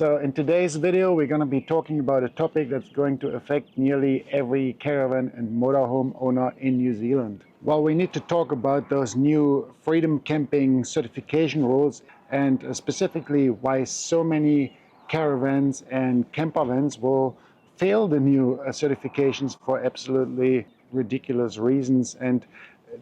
So in today's video, we're going to be talking about a topic that's going to affect nearly every caravan and motorhome owner in New Zealand. Well, we need to talk about those new freedom camping certification rules and specifically why so many caravans and camper vans will fail the new certifications for absolutely ridiculous reasons, and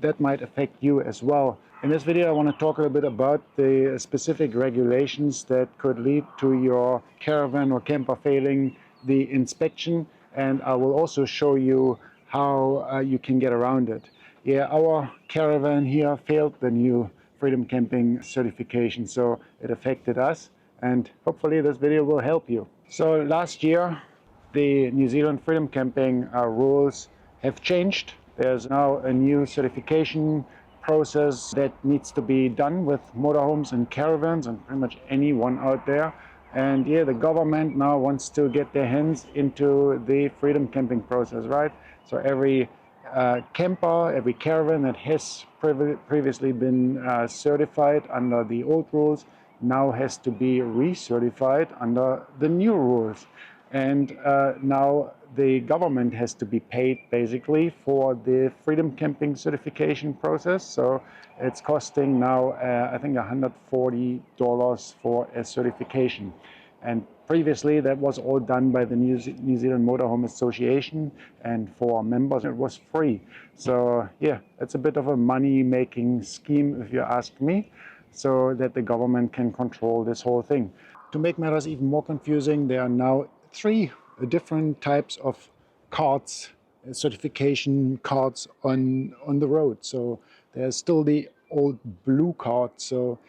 that might affect you as well. In this video, I want to talk a little bit about the specific regulations that could lead to your caravan or camper failing the inspection, and I will also show you how you can get around it. Yeah, our caravan here failed the new Freedom Camping certification, so it affected us, and hopefully this video will help you. So last year, the New Zealand Freedom Camping rules have changed. There's now a new certification process that needs to be done with motorhomes and caravans and pretty much anyone out there. And yeah, the government now wants to get their hands into the freedom camping process, right? So every camper, every caravan that has previously been certified under the old rules now has to be recertified under the new rules. And now the government has to be paid basically for the freedom camping certification process. So it's costing now, I think, $140 for a certification. And previously that was all done by the New Zealand Motorhome Association, and for members it was free. So yeah, it's a bit of a money-making scheme if you ask me, so that the government can control this whole thing. To make matters even more confusing, there are now 3 different types of cards, certification cards on the road. So there's still the old blue card. So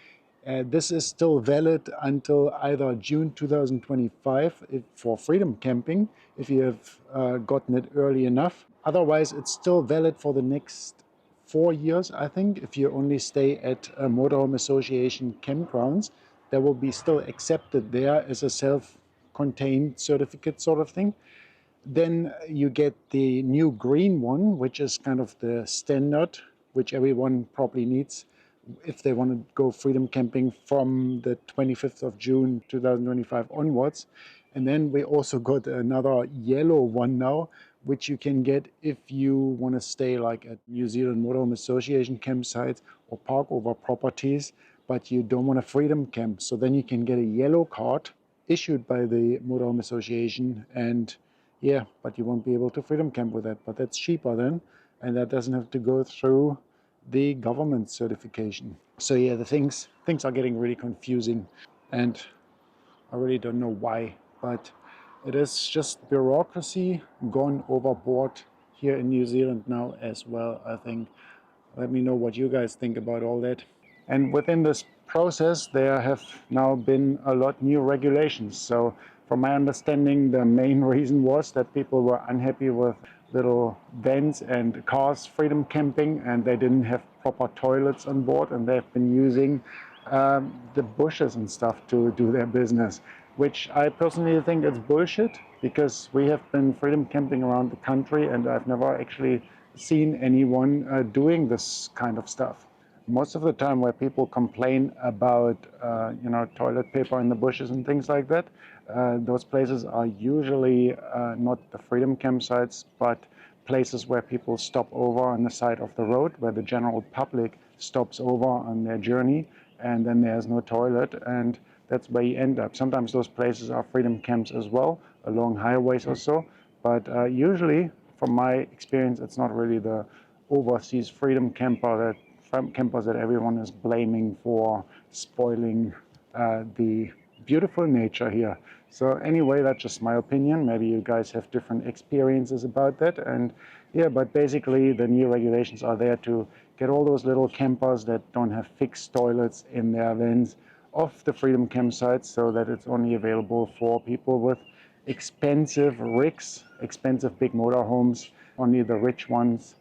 this is still valid until either June 2025 for freedom camping, if you have gotten it early enough. Otherwise, it's still valid for the next 4 years, I think, if you only stay at Motorhome Association campgrounds. That will be still accepted there as a self-contained certificate sort of thing. Then you get the new green one, which is kind of the standard, which everyone probably needs if they want to go freedom camping from the 25th of June 2025 onwards. And then we also got another yellow one now, which you can get if you want to stay like at New Zealand Motorhome Association campsites or park over properties, but you don't want to freedom camp. So then you can get a yellow card issued by the Motorhome Association, and yeah, but you won't be able to freedom camp with that. But that's cheaper then, and that doesn't have to go through the government certification. So yeah, the things are getting really confusing, and I really don't know why, but it is just bureaucracy gone overboard here in New Zealand now as well, I think. Let me know what you guys think about all that. And within this process, there have now been a lot new regulations. So from my understanding, the main reason was that people were unhappy with little vans and cars freedom camping, and they didn't have proper toilets on board, and they've been using the bushes and stuff to do their business, which I personally think is bullshit, because we have been freedom camping around the country and I've never actually seen anyone doing this kind of stuff. Most of the time where people complain about toilet paper in the bushes and things like that, those places are usually not the freedom campsites, but places where people stop over on the side of the road, where the general public stops over on their journey, and then there's no toilet, and that's where you end up. Sometimes those places are freedom camps as well, along highways or so, but usually, from my experience, it's not really the overseas freedom campers that everyone is blaming for spoiling the beautiful nature here. So anyway, that's just my opinion. Maybe you guys have different experiences about that. And yeah, but basically the new regulations are there to get all those little campers that don't have fixed toilets in their vans off the freedom campsites, so that it's only available for people with expensive rigs, expensive big motorhomes. Only the rich ones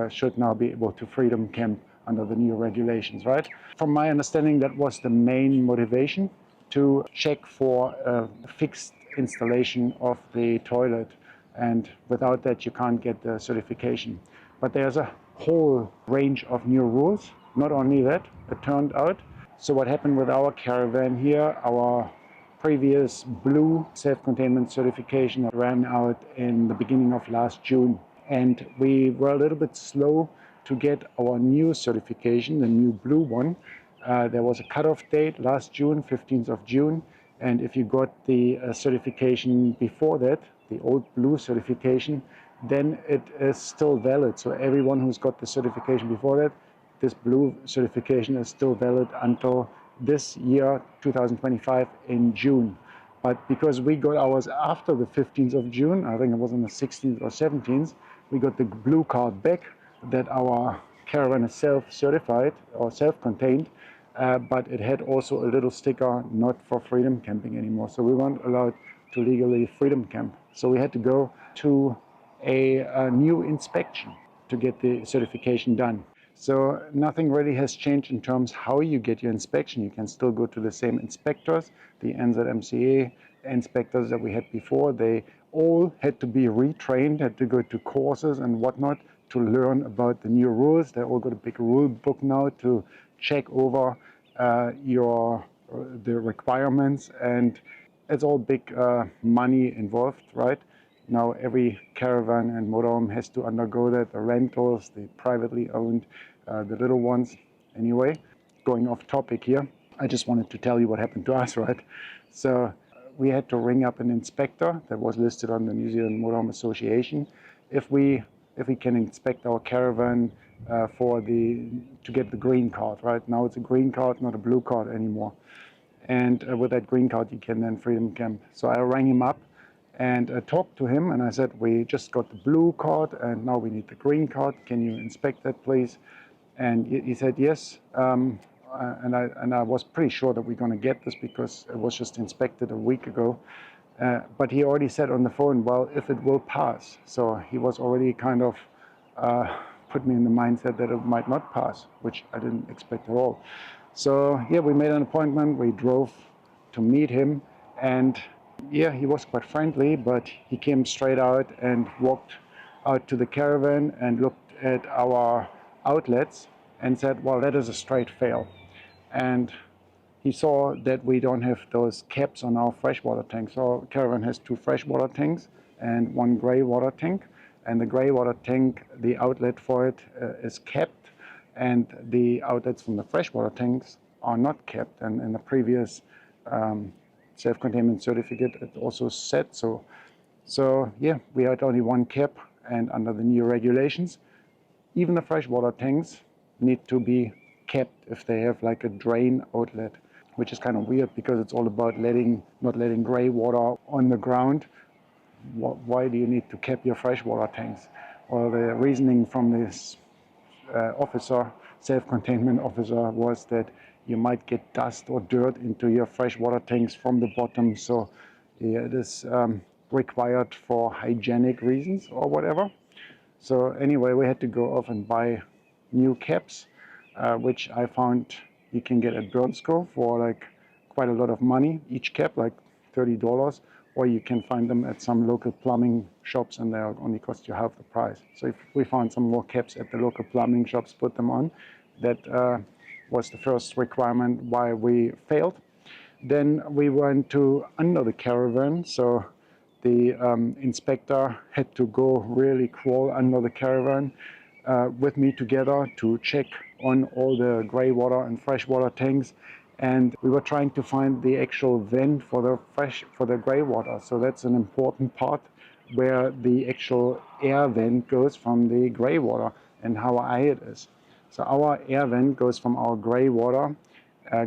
should now be able to freedom camp under the new regulations, right? From my understanding, that was the main motivation, to check for a fixed installation of the toilet, and without that you can't get the certification. But there's a whole range of new rules. Not only that, it turned out. So what happened with our caravan here, our previous blue self-containment certification ran out in the beginning of last June. And we were a little bit slow to get our new certification, the new blue one. There was a cutoff date last June, 15th of June. And if you got the certification before that, the old blue certification, then it is still valid. So everyone who's got the certification before that, this blue certification is still valid until this year, 2025, in June. But because we got ours after the 15th of June, I think it was on the 16th or 17th, we got the blue card back that our caravan is self-certified or self-contained, but it had also a little sticker, not for freedom camping anymore. So we weren't allowed to legally freedom camp. So we had to go to a new inspection to get the certification done. So nothing really has changed in terms how you get your inspection. You can still go to the same inspectors, the NZMCA inspectors that we had before. They all had to be retrained, had to go to courses and whatnot to learn about the new rules. They all got a big rule book now to check over the requirements, and it's all big money involved, right? Now every caravan and motorhome has to undergo that, the rentals, the privately owned, the little ones. Anyway, going off topic here, I just wanted to tell you what happened to us, right? So we had to ring up an inspector that was listed on the New Zealand Motorhome Association if we can inspect our caravan to get the green card, right? Now it's a green card, not a blue card anymore. And with that green card, you can then freedom camp. So I rang him up and talked to him, and I said, we just got the blue card and now we need the green card. Can you inspect that, please? And he said yes. And I was pretty sure that we're going to get this because it was just inspected a week ago. But he already said on the phone, well, if it will pass. So he was already kind of put me in the mindset that it might not pass, which I didn't expect at all. So yeah, we made an appointment. We drove to meet him, and yeah, he was quite friendly, but he came straight out and walked out to the caravan and looked at our outlets and said, well, that is a straight fail. And he saw that we don't have those caps on our freshwater tanks. So our caravan has 2 freshwater tanks and 1 grey water tank. And the grey water tank, the outlet for it is capped, and the outlets from the freshwater tanks are not capped. And in the previous self-containment certificate, it also said so. So yeah, we had only 1 cap, and under the new regulations, even the freshwater tanks need to be capped if they have like a drain outlet, which is kind of weird because it's all about not letting grey water on the ground. Why do you need to cap your freshwater tanks? Well, the reasoning from this self-containment officer, was that you might get dust or dirt into your freshwater tanks from the bottom. So yeah, it is required for hygienic reasons or whatever. So anyway, we had to go off and buy new caps, which I found you can get at Burnsko for like quite a lot of money, each cap, like $30, or you can find them at some local plumbing shops and they'll only cost you half the price. So if we found some more caps at the local plumbing shops, put them on. That was the first requirement why we failed. Then we went to under the caravan, so the inspector had to go really crawl under the caravan with me together to check on all the grey water and freshwater tanks, and we were trying to find the actual vent for the grey water. So that's an important part, where the actual air vent goes from the grey water and how high it is. So our air vent goes from our grey water,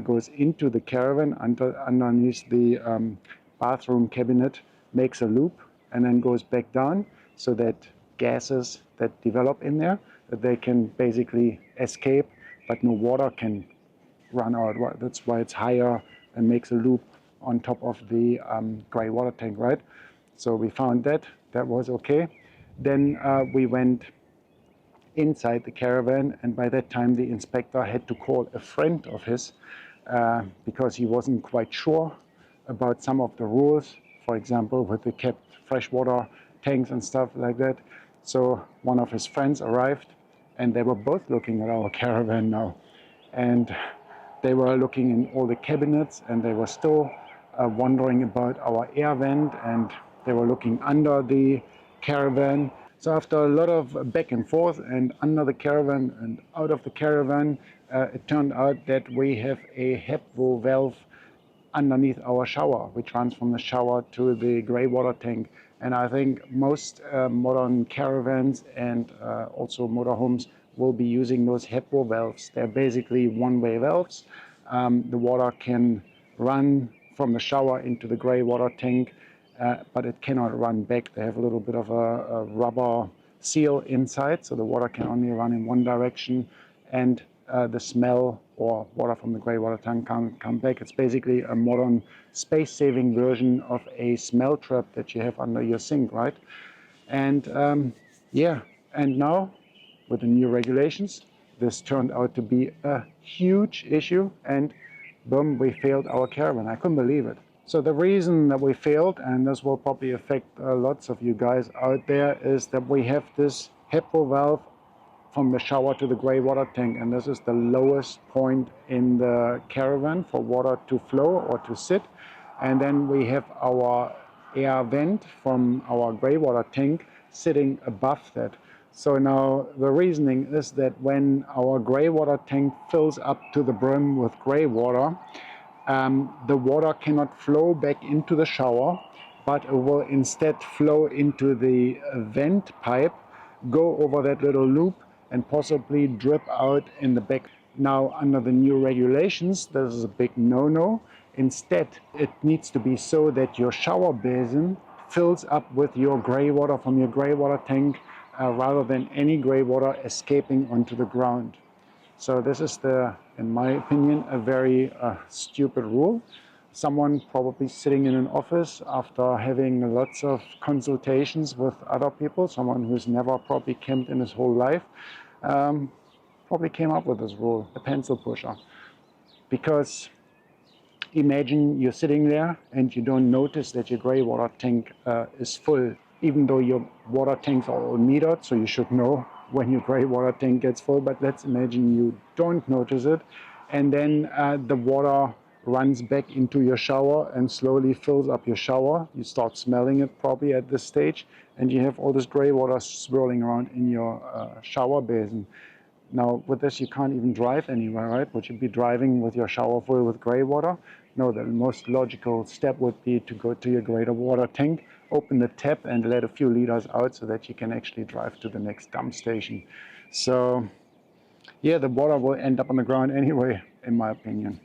goes into the caravan underneath the bathroom cabinet, makes a loop, and then goes back down, so that gases that develop in there, that they can basically escape, but no water can run out. That's why it's higher and makes a loop on top of the grey water tank, right? So we found that was okay. Then we went inside the caravan, and by that time the inspector had to call a friend of his because he wasn't quite sure about some of the rules, for example with the capped freshwater tanks and stuff like that. So one of his friends arrived, and they were both looking at our caravan now, and they were looking in all the cabinets, and they were still wondering about our air vent, and they were looking under the caravan. So after a lot of back and forth and under the caravan and out of the caravan, it turned out that we have a Hepvo valve underneath our shower, which runs from the shower to the grey water tank. And I think most modern caravans and also motorhomes will be using those Hepvo valves. They're basically one-way valves. The water can run from the shower into the grey water tank, but it cannot run back. They have a little bit of a rubber seal inside, so the water can only run in one direction, and the smell or water from the grey water tank can't come back. It's basically a modern space-saving version of a smell trap that you have under your sink, right? And yeah, and now with the new regulations, this turned out to be a huge issue, and boom, we failed our caravan. I couldn't believe it. So the reason that we failed, and this will probably affect lots of you guys out there, is that we have this Hepvo valve from the shower to the grey water tank, and this is the lowest point in the caravan for water to flow or to sit. And then we have our air vent from our grey water tank sitting above that. So now the reasoning is that when our grey water tank fills up to the brim with grey water, the water cannot flow back into the shower, but it will instead flow into the vent pipe, go over that little loop, and possibly drip out in the back. Now, under the new regulations, this is a big no-no. Instead, it needs to be so that your shower basin fills up with your grey water from your grey water tank, rather than any grey water escaping onto the ground. So this is, in my opinion, a very stupid rule. Someone probably sitting in an office after having lots of consultations with other people, someone who's never probably camped in his whole life, probably came up with this rule, a pencil pusher. Because imagine you're sitting there and you don't notice that your grey water tank is full, even though your water tanks are all metered, so you should know when your grey water tank gets full. But let's imagine you don't notice it, and then the water runs back into your shower and slowly fills up your shower. You start smelling it probably at this stage, and you have all this grey water swirling around in your shower basin. Now with this you can't even drive anywhere, right? Would you be driving with your shower full with grey water? No, the most logical step would be to go to your grey water tank, open the tap and let a few liters out so that you can actually drive to the next dump station. So yeah, the water will end up on the ground anyway, in my opinion.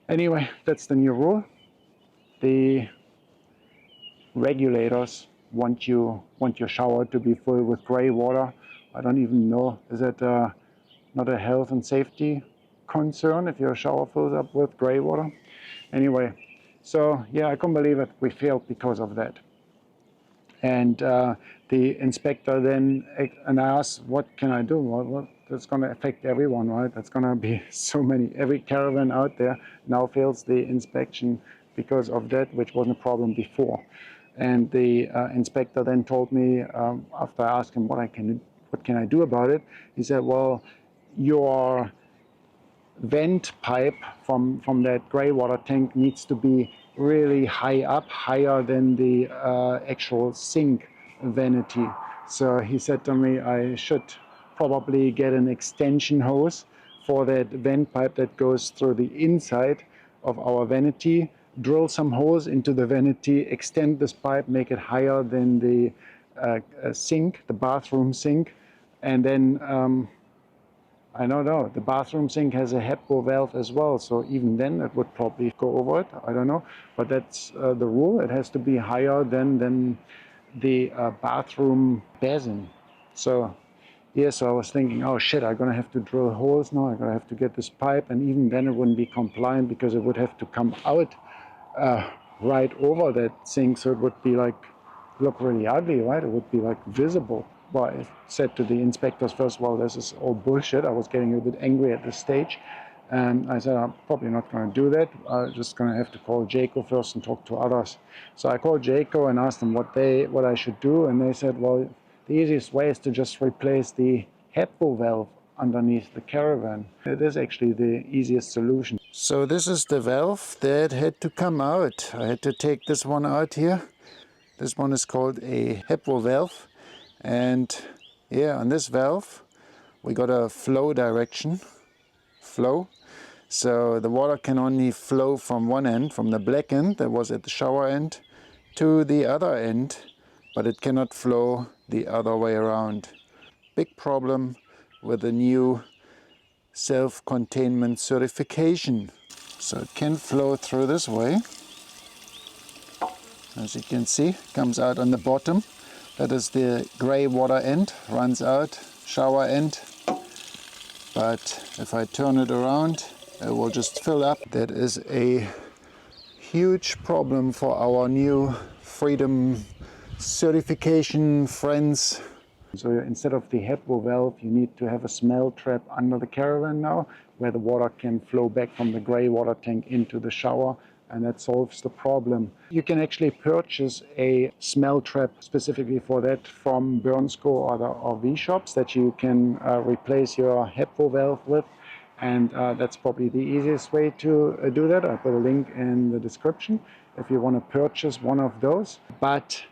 Anyway, that's the new rule. The regulators want your shower to be full with grey water. I don't even know, is it not a health and safety concern if your shower fills up with grey water? Anyway, so yeah, I couldn't believe it. We failed because of that. And the inspector then, and I asked, what can I do? Well, that's going to affect everyone, right? That's going to be so many. Every caravan out there now fails the inspection because of that, which wasn't a problem before. And the inspector then told me, after I asked him what can I do about it, he said, well, your vent pipe from that grey water tank needs to be really high up, higher than the actual sink vanity. So he said to me I should probably get an extension hose for that vent pipe that goes through the inside of our vanity, drill some holes into the vanity, extend this pipe, make it higher than the sink, the bathroom sink, and then I don't know, the bathroom sink has a Hepvo valve as well, so even then it would probably go over it, I don't know. But that's the rule, it has to be higher than the bathroom basin. So yeah, so I was thinking, oh shit, I'm gonna have to drill holes now, I'm gonna have to get this pipe, and even then it wouldn't be compliant because it would have to come out right over that sink, so it would be like, look really ugly, right? It would be like visible. Well, I said to the inspectors first, well, this is all bullshit. I was getting a bit angry at this stage. And I said, I'm probably not going to do that. I'm just going to have to call Jayco first and talk to others. So I called Jayco and asked them what I should do. And they said, well, the easiest way is to just replace the Hepvo valve underneath the caravan. It is actually the easiest solution. So this is the valve that had to come out. I had to take this one out here. This one is called a Hepvo valve. And yeah, on this valve we got a flow direction. Flow. So the water can only flow from one end, from the black end that was at the shower end, to the other end, but it cannot flow the other way around. Big problem with the new self-containment certification. So it can flow through this way. As you can see, comes out on the bottom. That is the gray water end, runs out, shower end. But if I turn it around, it will just fill up. That is a huge problem for our new Freedom certification friends. So instead of the Hepvo valve, you need to have a smell trap under the caravan now, where the water can flow back from the gray water tank into the shower, and that solves the problem. You can actually purchase a smell trap specifically for that from Bernsko or the RV shops that you can replace your Hepvo valve with. And that's probably the easiest way to do that. I'll put a link in the description if you want to purchase one of those. But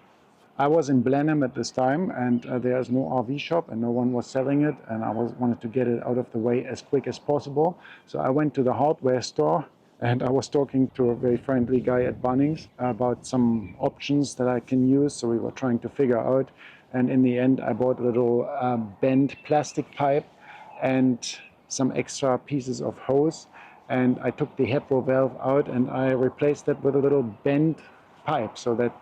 I was in Blenheim at this time, and there's no RV shop and no one was selling it, and I wanted to get it out of the way as quick as possible. So I went to the hardware store and I was talking to a very friendly guy at Bunnings about some options that I can use. So we were trying to figure out, and in the end I bought a little bent plastic pipe and some extra pieces of hose, and I took the Hepvo valve out and I replaced that with a little bent pipe so that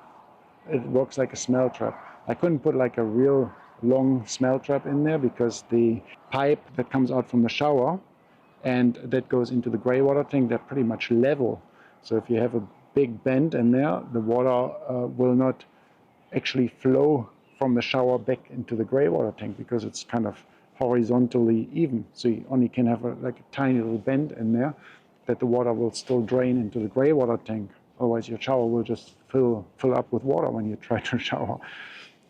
it works like a smell trap. I couldn't put like a real long smell trap in there because the pipe that comes out from the shower and that goes into the gray water tank, they're pretty much level. So if you have a big bend in there, the water will not actually flow from the shower back into the gray water tank because it's kind of horizontally even. So you only can have like a tiny little bend in there that the water will still drain into the gray water tank. Otherwise your shower will just fill up with water when you try to shower.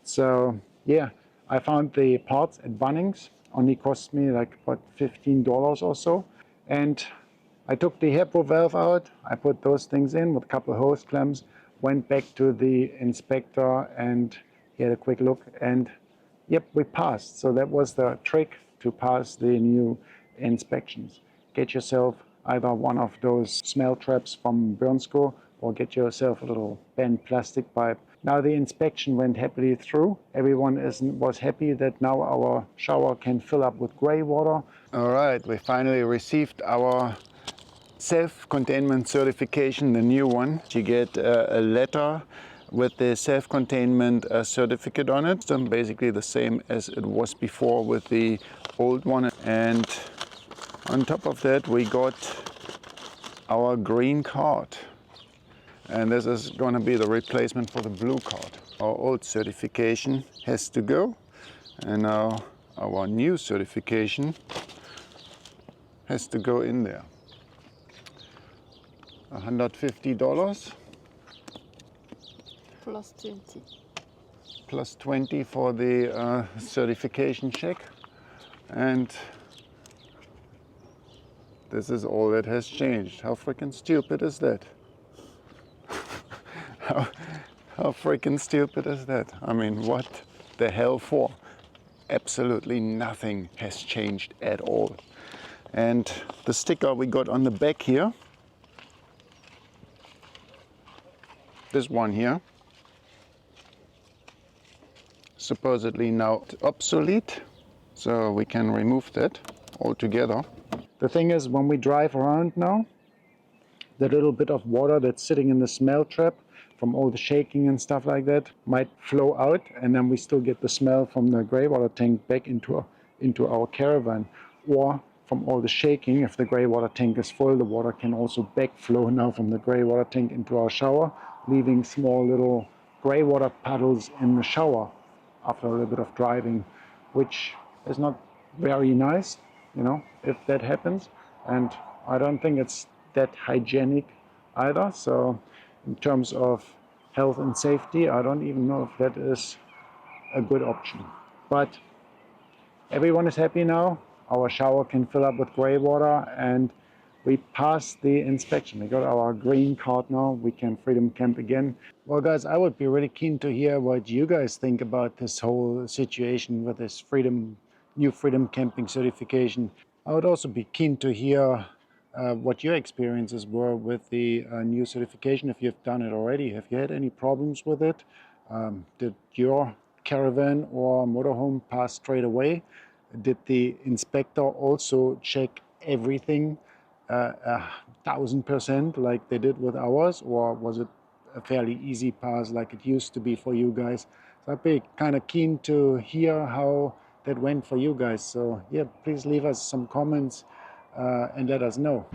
So yeah, I found the parts at Bunnings. Only cost me like about $15 or so. And I took the Hepvo valve out, I put those things in with a couple of hose clamps, went back to the inspector and he had a quick look, and yep, we passed. So that was the trick to pass the new inspections. Get yourself either one of those smell traps from Bernsko or get yourself a little bent plastic pipe. Now the inspection went happily through. Everyone was happy that now our shower can fill up with gray water. All right, we finally received our self-containment certification, the new one. You get a letter with the self-containment certificate on it. So basically the same as it was before with the old one. And on top of that we got our green card. And this is going to be the replacement for the blue card. Our old certification has to go, and now our new certification has to go in there. $150 plus 20. Plus 20 for the certification check. And this is all that has changed. How freaking stupid is that? How freaking stupid is that? I mean, what the hell for? Absolutely nothing has changed at all. And the sticker we got on the back here, this one here, supposedly now obsolete, so we can remove that altogether. The thing is, when we drive around now, the little bit of water that's sitting in the smell trap from all the shaking and stuff like that might flow out, and then we still get the smell from the gray water tank back into our caravan. Or from all the shaking, if the gray water tank is full, the water can also backflow now from the gray water tank into our shower, leaving small little gray water puddles in the shower after a little bit of driving, which is not very nice, you know, if that happens. And I don't think it's that hygienic either. So in terms of health and safety, I don't even know if that is a good option. But everyone is happy now. Our shower can fill up with gray water, and we passed the inspection. We got our green card now. We can freedom camp again. Well, guys, I would be really keen to hear what you guys think about this whole situation with this new freedom camping certification. I would also be keen to hear what your experiences were with the new certification, if you've done it already. Have you had any problems with it? Did your caravan or motorhome pass straight away? Did the inspector also check everything 1000% like they did with ours, or was it a fairly easy pass like it used to be for you guys? So I'd be kind of keen to hear how that went for you guys. So yeah, please leave us some comments and let us know.